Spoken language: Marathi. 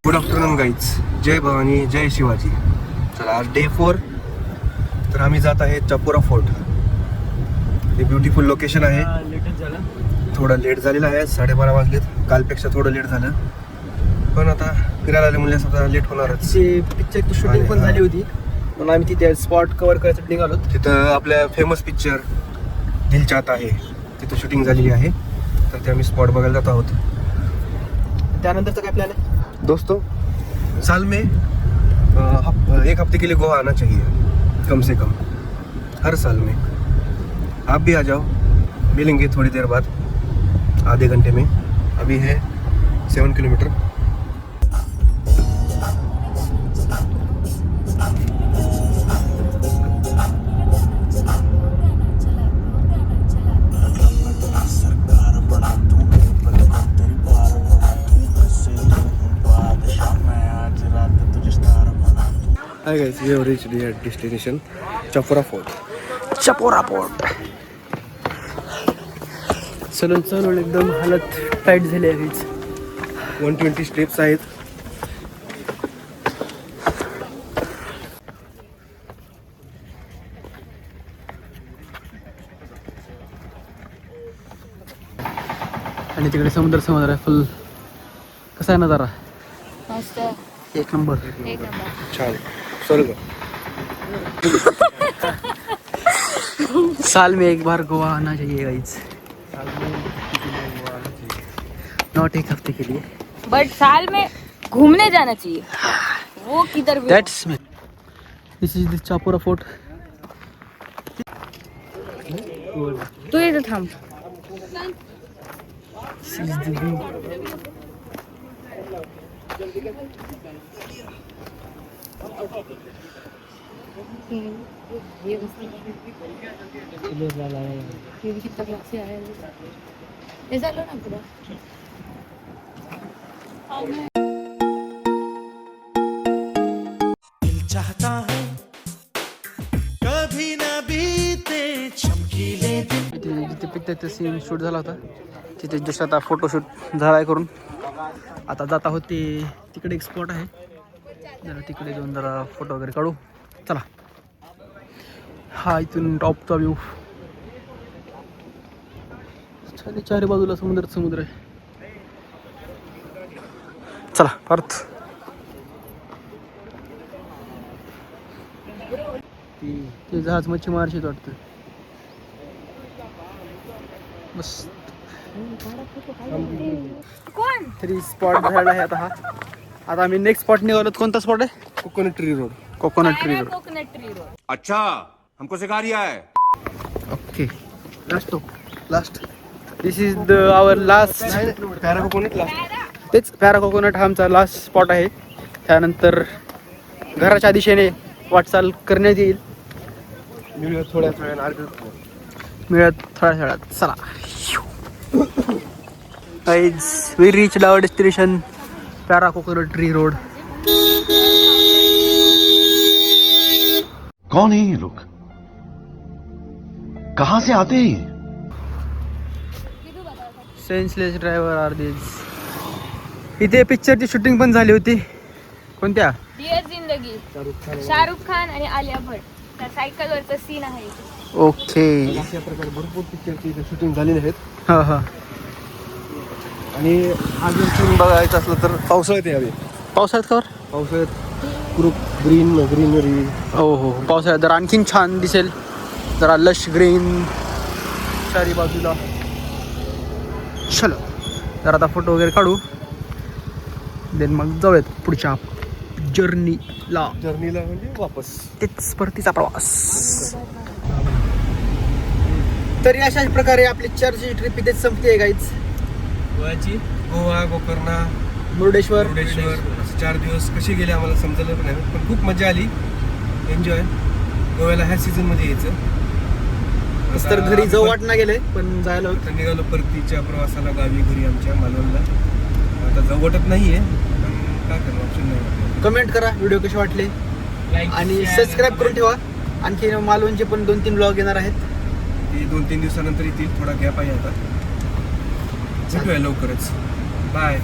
Good afternoon guys. जय भवानी, जय शिवाजी. चला आज डे 4. तर आम्ही जात आहे चपोरा फोर्ट. हे ब्युटिफुल लोकेशन आहे. लेटच झालं, थोडं लेट झालेलं आहे. 12:30 वाजलेत. कालपेक्षा थोडं लेट झालं, पण आता फिरायला आले म्हणजे स्वतः लेट होणारच. ते पिक्चरची शूटिंग पण झाली होती, पण आम्ही तिथे स्पॉट कव्हर करायसाठी निघालो. तिथं आपल्या फेमस पिक्चर दिल चाहता है तिथं शूटिंग झालेली आहे. तर ते आम्ही स्पॉट बघायला जात आहोत. त्यानंतरचा काय प्लॅन आहे दोस्तों? साल में 1 हफ्ते के लिए गोवा आना चाहिए कम से कम, हर साल में. आप भी आ जाओ, मिलेंगे थोड़ी देर बाद, आधे घंटे में. अभी है 7 kilometre. Hi guys, we have reached the destination, Chapora Fort. Chapora port. चलून चलून एकदम हालत टाईट झाली आहे. 120 स्टेप्स आहेत. आणि तिकडे समुद्र आहे फुल. कसा आहे नजारा? मस्त, एक नंबर. एक नंबर. छान स्वर्ग. साल में एक बार गोवा आना चाहिए गाइस, नॉट एक हफ्ते के लिए. बट साल में घूमने जाना चाहिए, वो किधर भी. That's me. This is the Chapora fort. तू इथं थांब. This is the view. ऐसा लो ना पूरा. चाहता है कभी ना बीते चमकीले दिन. जिथे पिक्चरचा सीन शूट झाला होता तिथे जस्ट आता फोटोशूट झाला आहे करून. आता जात आहोत ते तिकडे एक स्पॉट आहे, जरा तिकडे जाऊन जरा फोटो वगैरे काढू. चला. हा इथून टॉपचा व्ह्यू. चारी बाजूला समुद्र आहे. चला परत. ते जहाज मच्छी मारशीत वाटतं. बस कोण? तरी स्पॉट झाला आहे आता हा. आता आम्ही नेक्स्ट स्पॉट निघालो. कोणता स्पॉट आहे? Coconut tree road. Coconut tree road. Coconut tree road. अच्छा, हमको सिखा रिया है. Okay. Last. This is the our last. पॅरा कोकोनट लास्ट. तेच पॅरा कोकोनट हा आमचा लास्ट स्पॉट आहे. त्यानंतर घराच्या दिशेने वाटचाल करण्यात येईल. मिळूया थोड्या वेळाने. मिळत थोड्या वेळात. चला. Guys, we reach our destination, Parra coconut tree road. कौन है ये लोग? कहां से आते हैं? Senseless driver are this. इथे पिक्चरची शूटिंग पण झाली होती. कोणत्या? डिअर जिंदगी, शाहरुख खान आणि आलिया भट. त्या सायकलवरचा सीन आहे. ओके. अशा प्रकारे भरपूर पिक्चरची शूटिंग झालेली आहेत. हां हां. आणि अजून सीन बघायचं असलं तर पावसाळ्यात यावे. पावसाळ्यात कवर. पावसाळ्यात खूप ग्रीनरी. हो हो, पावसाळ्यात जर आणखीन छान दिसेल. जरा लश ग्रीन चारी बाजूला. चलो तर आता फोटो वगैरे काढू, देन मग जाऊयात पुढच्या जर्नीला म्हणजे वापस. तेच परतीचा प्रवास. तरी अशाच प्रकारे आपली चर्चची ट्रिप इथेच संपते गाईज. गोवा, गोकर्णा, मुर्डेश्वर. असे 4 दिवस कसे गेले आम्हाला समजलं पण नाही, पण खूप मजा आली. एन्जॉय. गोव्याला ह्या सीझनमध्ये यायचं. तर घरी जाऊ वाटणं गेले, पण जायला आता निघालो परतीच्या प्रवासाला गावी, घरी आमच्या मालवणला. आता जाऊ वाटत नाहीये, पण काय करणार, ऑप्शन नाही. कमेंट करा व्हिडिओ कसे वाटले आणि सबस्क्राईब करून ठेवा. आणखी मालवणचे पण 2-3 ब्लॉग येणार आहेत. ते 2-3 दिवसानंतर येतील. थोडा गॅप आहे आता. भेटूया लवकरच. बाय.